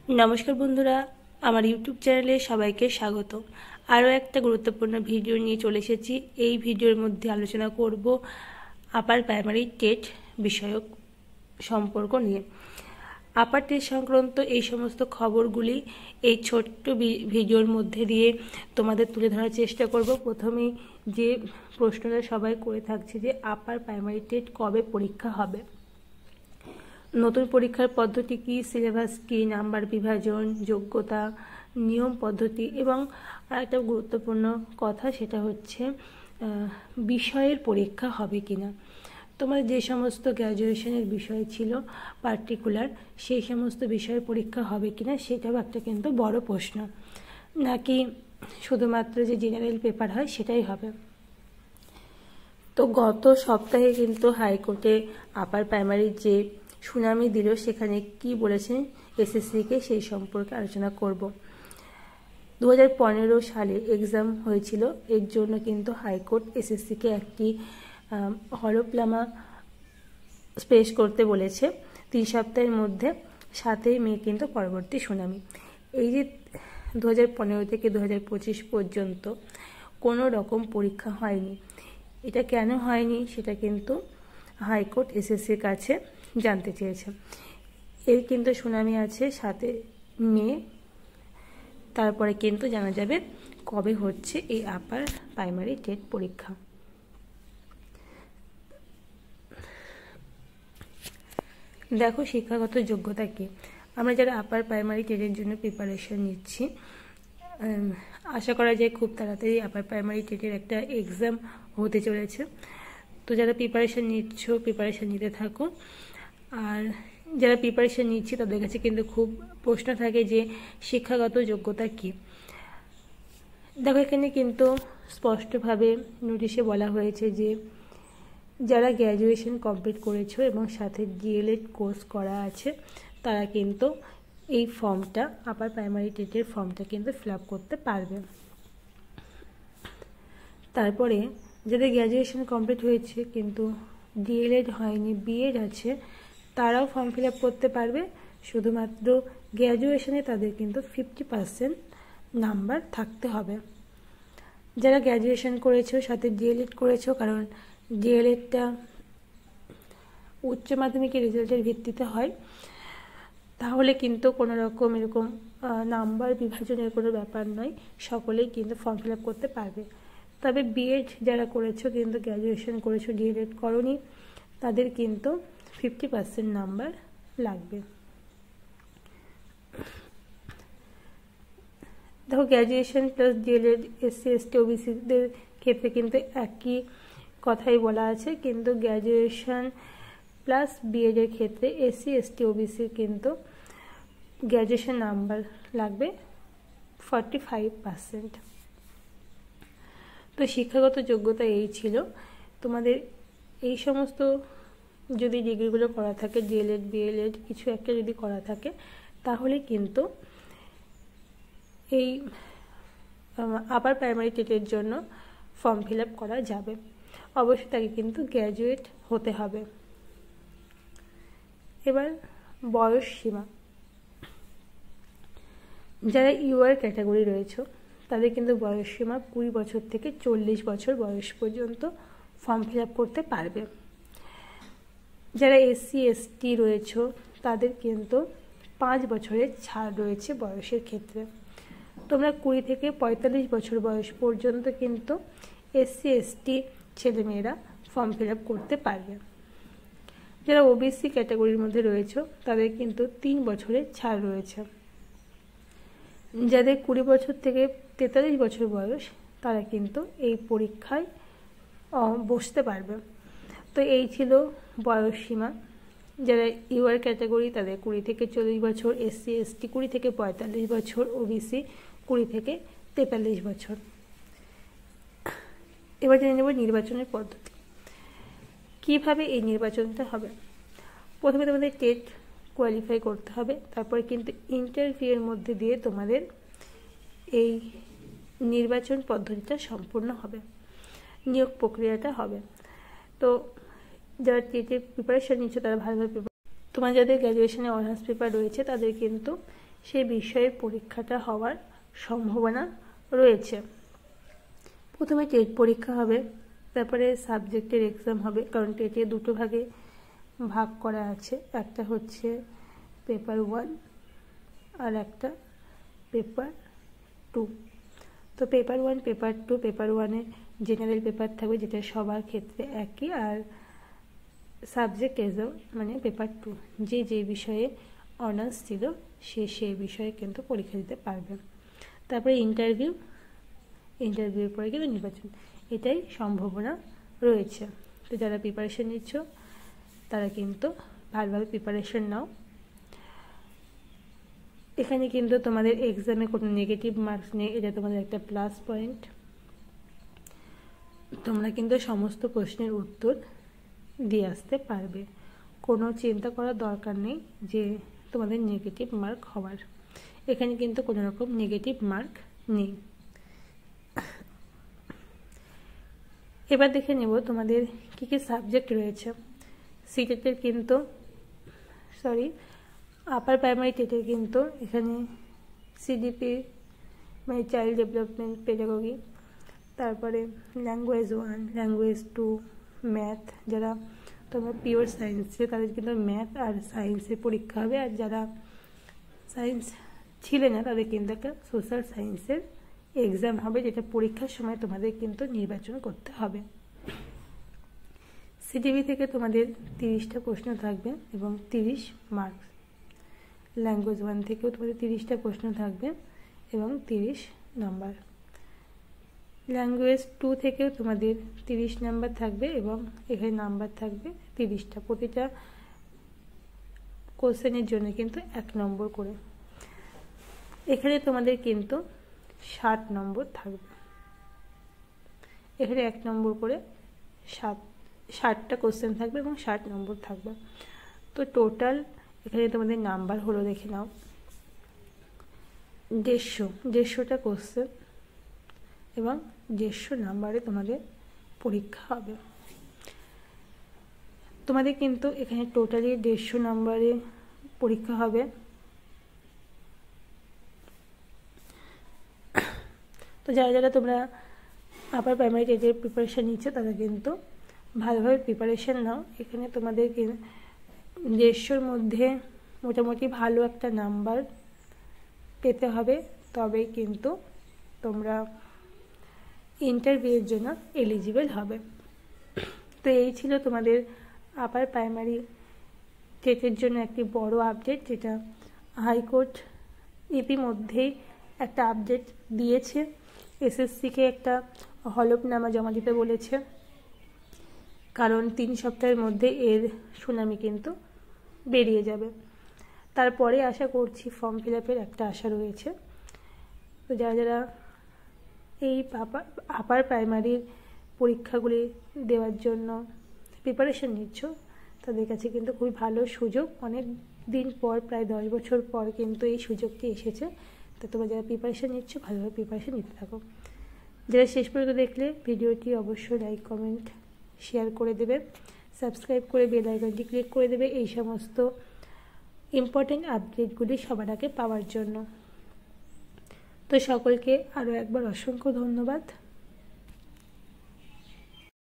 নমস্কার বন্ধুরা, আমার ইউটিউব চ্যানেলে সবাইকে স্বাগত। আরও একটা গুরুত্বপূর্ণ ভিডিও নিয়ে চলে এসেছি। এই ভিডিওর মধ্যে আলোচনা করব আপার প্রাইমারি টেট বিষয়ক সম্পর্ক নিয়ে। আপার টেট সংক্রান্ত এই সমস্ত খবরগুলি এই ছোট্ট ভিডিওর মধ্যে দিয়ে তোমাদের তুলে ধরার চেষ্টা করব। প্রথমেই যে প্রশ্নটা সবাই করে থাকছে যে আপার প্রাইমারি টেট কবে পরীক্ষা হবে, নতুন পরীক্ষার পদ্ধতি কী, সিলেবাস কী, নাম্বার বিভাজন, যোগ্যতা, নিয়ম পদ্ধতি এবং আরেকটা গুরুত্বপূর্ণ কথা সেটা হচ্ছে বিষয়ের পরীক্ষা হবে কিনা। তোমাদের যে সমস্ত গ্র্যাজুয়েশনের বিষয় ছিল পার্টিকুলার, সেই সমস্ত বিষয়ের পরীক্ষা হবে কিনা সেটাও একটা কিন্তু বড় প্রশ্ন, নাকি শুধুমাত্র যে জেনারেল পেপার হয় সেটাই হবে। তো গত সপ্তাহে কিন্তু হাইকোর্টে আপার প্রাইমারির যে শুনানি দিল সেখানে কি বলেছেন এসএসসিকে সেই সম্পর্কে আলোচনা করব। 2015 সালে এক্সাম হয়েছিল, এর জন্য কিন্তু হাইকোর্ট এসএসসিকে একটি হলফনামা পেশ করতে বলেছে 3 সপ্তাহের মধ্যে। 7 মে কিন্তু পরবর্তী শুনানি। এই যে 2015 থেকে 2025 পর্যন্ত কোনো রকম পরীক্ষা হয়নি, এটা কেন হয়নি সেটা কিন্তু হাইকোর্ট এসএসসির কাছে জানতে চেয়েছে। এর কিন্তু শুনানি আছে 7 মে, তারপরে কিন্তু জানা যাবে কবে হচ্ছে এই আপার প্রাইমারি টেট পরীক্ষা। দেখো, শিক্ষাগত যোগ্যতা কি। আমরা যারা আপার প্রাইমারি টেটের জন্য প্রিপারেশন নিচ্ছি, আশা করা যায় খুব তাড়াতাড়ি আপার প্রাইমারি টেটের একটা এক্সাম হতে চলেছে। তো যারা প্রিপারেশন নিচ্ছ, প্রিপারেশন নিতে থাকো। আর যারা প্রিপারেশন নিচ্ছে তাদের কাছে কিন্তু খুব প্রশ্ন থাকে যে শিক্ষাগত যোগ্যতা কী। দেখো, এখানে কিন্তু স্পষ্টভাবে নোটিশে বলা হয়েছে যে যারা গ্র্যাজুয়েশন কমপ্লিট করেছো এবং সাথে ডিএলএড কোর্স করা আছে তারা কিন্তু এই ফর্মটা, আপার প্রাইমারি টেটের ফর্মটা কিন্তু ফিল আপ করতে পারবে। তারপরে যাদের গ্র্যাজুয়েশন কমপ্লিট হয়েছে কিন্তু ডিএলএড হয়নি, বিএড আছে, তারাও ফর্ম ফিল আপ করতে পারবে। শুধুমাত্র গ্র্যাজুয়েশনে তাদের কিন্তু 50% নাম্বার থাকতে হবে। যারা গ্র্যাজুয়েশন করেছো সাথে ডিএলএড করেছো, কারণ ডিএলএডটা উচ্চ মাধ্যমিকের রেজাল্টের ভিত্তিতে হয়, তাহলে কিন্তু কোনো রকম এরকম নাম্বার বিভাজনের কোনো ব্যাপার নয়, সকলেই কিন্তু ফর্ম ফিল আপ করতে পারবে। তবে বিএড যারা করেছো কিন্তু গ্র্যাজুয়েশন করেছো, ডিএলএড করোনি, তাদের কিন্তু 50% নাম্বার লাগবে। দেখো, graduation plus DElEd SC ST ওবিসিদের ক্ষেত্রে কিন্তু একই কথাই বলা আছে, কিন্তু গ্র্যাজুয়েশন প্লাস বিএডের ক্ষেত্রে এসসি এসটি ওবিসির কিন্তু গ্র্যাজুয়েশন নাম্বার লাগবে 45%। তো শিক্ষাগত যোগ্যতা এই ছিল। তোমাদের এই সমস্ত যদি ডিগ্রিগুলো করা থাকে, ডিএলএড বিএলএড কিছু একটা যদি করা থাকে, তাহলে কিন্তু এই আপার প্রাইমারি টেটের জন্য ফর্ম ফিল আপ করা যাবে। অবশ্যই তাকে কিন্তু গ্র্যাজুয়েট হতে হবে। এবার বয়স সীমা। যারা ইউআর ক্যাটাগরি রয়েছে তাদের কিন্তু বয়স সীমা 20 বছর থেকে 40 বছর বয়স পর্যন্ত ফর্ম ফিল আপ করতে পারবে। যারা এসসি এসটি রয়েছে তাদের কিন্তু 5 বছরের ছাড় রয়েছে বয়সের ক্ষেত্রে। তোমরা 20 থেকে 45 বছর বয়স পর্যন্ত কিন্তু এসসি এসটি ছেলেমেয়েরা ফর্ম ফিল আপ করতে পারবে। যারা ওবিসি ক্যাটাগরির মধ্যে রয়েছে তাদের কিন্তু 3 বছরের ছাড় রয়েছে। যাদের 20 বছর থেকে 43 বছর বয়স তারা কিন্তু এই পরীক্ষায় বসতে পারবে। তো এই ছিল বয়স সীমা। যারা ইউআর ক্যাটাগরি তাদের 20 থেকে 40 বছর, এসসি এসটি 20 থেকে 45 বছর, ওবিসি 20 থেকে 43 বছর। এবার জেনে নেব নির্বাচনের পদ্ধতি। কিভাবে এই নির্বাচনটা হবে। প্রথমে তোমাদের টেট কোয়ালিফাই করতে হবে, তারপরে কিন্তু ইন্টারভিউয়ের মধ্যে দিয়ে তোমাদের এই নির্বাচন পদ্ধতিটা সম্পূর্ণ হবে, নিয়োগ প্রক্রিয়াটা হবে। তো যারা টেটের প্রিপারেশন নিচ্ছে তারা ভালোভাবে তোমার যাদের গ্র্যাজুয়েশনে অনার্স পেপার রয়েছে তাদের কিন্তু সেই বিষয়ে পরীক্ষাটা হওয়ার সম্ভাবনা রয়েছে। প্রথমে টেট পরীক্ষা হবে, তারপরে সাবজেক্টের এক্সাম হবে, কারণ টেটে দুটো ভাগে ভাগ করা আছে, একটা হচ্ছে পেপার 1 আর একটা পেপার 2। তো পেপার 1 পেপার 2, পেপার 1-এ জেনারেল পেপার থাকবে যেটা সবার ক্ষেত্রে একই, আর সাবজেক্ট এক্সাম মানে পেপার 2 যে বিষয়ে অনার্স ছিল সেই বিষয়ে কিন্তু পরীক্ষা দিতে পারবে। তারপরে ইন্টারভিউর পরে কিন্তু নির্বাচন, এটাই সম্ভাবনা রয়েছে। তো যারা প্রিপারেশন নিচ্ছ তারা কিন্তু ভালোভাবে প্রিপারেশন নাও। এখানে কিন্তু তোমাদের এক্সামে কোনো নেগেটিভ মার্কস নেই, এটা তোমাদের একটা প্লাস পয়েন্ট। তোমরা কিন্তু সমস্ত প্রশ্নের উত্তর দিয়ে আসতে পারবে, কোনো চিন্তা করার দরকার নেই যে তোমাদের নেগেটিভ মার্ক হওয়ার। এখানে কিন্তু কোনো রকম নেগেটিভ মার্ক নেই। এবার দেখে নেব তোমাদের কী কী সাবজেক্ট রয়েছে। সিটেটের কিন্তু আপার প্রাইমারি টেটের কিন্তু এখানে সিডিপি মানে চাইল্ড ডেভেলপমেন্ট পেডাগোগি, তারপরে ল্যাঙ্গুয়েজ 1, ল্যাঙ্গুয়েজ 2, ম্যাথ, যারা তোমরা পিওর সায়েন্সে তাদের কিন্তু ম্যাথ আর সায়েন্সের পরীক্ষা হবে, আর যারা সায়েন্স ছিলে না তাদের কিন্তু একটা সোশ্যাল সায়েন্সের এক্সাম হবে, যেটা পরীক্ষার সময় তোমাদের কিন্তু নির্বাচন করতে হবে। সিডিবি থেকে তোমাদের 30টা প্রশ্ন থাকবে এবং 30 মার্কস। ল্যাঙ্গুয়েজ 1 থেকেও তোমাদের 30টা প্রশ্ন থাকবে এবং 30 নাম্বার। ল্যাঙ্গুয়েজ 2 থেকেও তোমাদের 30 নাম্বার থাকবে এবং এখানে নাম্বার থাকবে 30টা, প্রতিটা কোশ্চেনের জন্য কিন্তু 1 নম্বর করে। এখানে তোমাদের কিন্তু 60 নম্বর থাকবে, এখানে 1 নম্বর করে 60টা কোশ্চেন থাকবে এবং 60 নম্বর থাকবে। তো টোটাল এখানে তোমাদের নাম্বার হলো, দেখে নাও, 150টা কোশ্চেন এবং 150 নাম্বারে তোমাদের পরীক্ষা হবে। তোমাদের কিন্তু এখানে টোটালি 150 নাম্বারে পরীক্ষা হবে। তো যারা তোমরা আপার প্রাইমারি টেটের প্রিপারেশান নিচ্ছ তারা কিন্তু ভালোভাবে প্রিপারেশান নাও। এখানে তোমাদের 150-র মধ্যে মোটামুটি ভালো একটা নাম্বার পেতে হবে, তবেই কিন্তু তোমরা ইন্টারভিউয়ের জন্য এলিজিবল হবে। তো এই ছিল তোমাদের আপার প্রাইমারি টেটের জন্য একটি বড় আপডেট, যেটা হাইকোর্ট ইতিমধ্যেই একটা আপডেট দিয়েছে। এসএসসিকে একটা হলফনামা জমা দিতে বলেছে, কারণ 3 সপ্তাহের মধ্যে এর শুনানি কিন্তু বেরিয়ে যাবে। তারপরে আশা করছি ফর্ম ফিল আপের একটা আশা রয়েছে। তো যারা এই আপার প্রাইমারির পরীক্ষাগুলি দেওয়ার জন্য প্রিপারেশন নিচ্ছ তাদের কাছে কিন্তু খুবই ভালো সুযোগ। অনেক দিন পর, প্রায় 10 বছর পর কিন্তু এই সুযোগটি এসেছে। তো তোমরা যারা প্রিপারেশন নিচ্ছ ভালোভাবে প্রিপারেশন নিতে থাকো। যারা শেষ পর্যন্ত দেখলে ভিডিওটি অবশ্যই লাইক, কমেন্ট, শেয়ার করে দেবে, সাবস্ক্রাইব করে বেল আইকনটি ক্লিক করে দেবে এই সমস্ত ইম্পর্টেন্ট আপডেটগুলি সবার আগে পাওয়ার জন্য। তো সকলকে আরও একবার অসংখ্য ধন্যবাদ।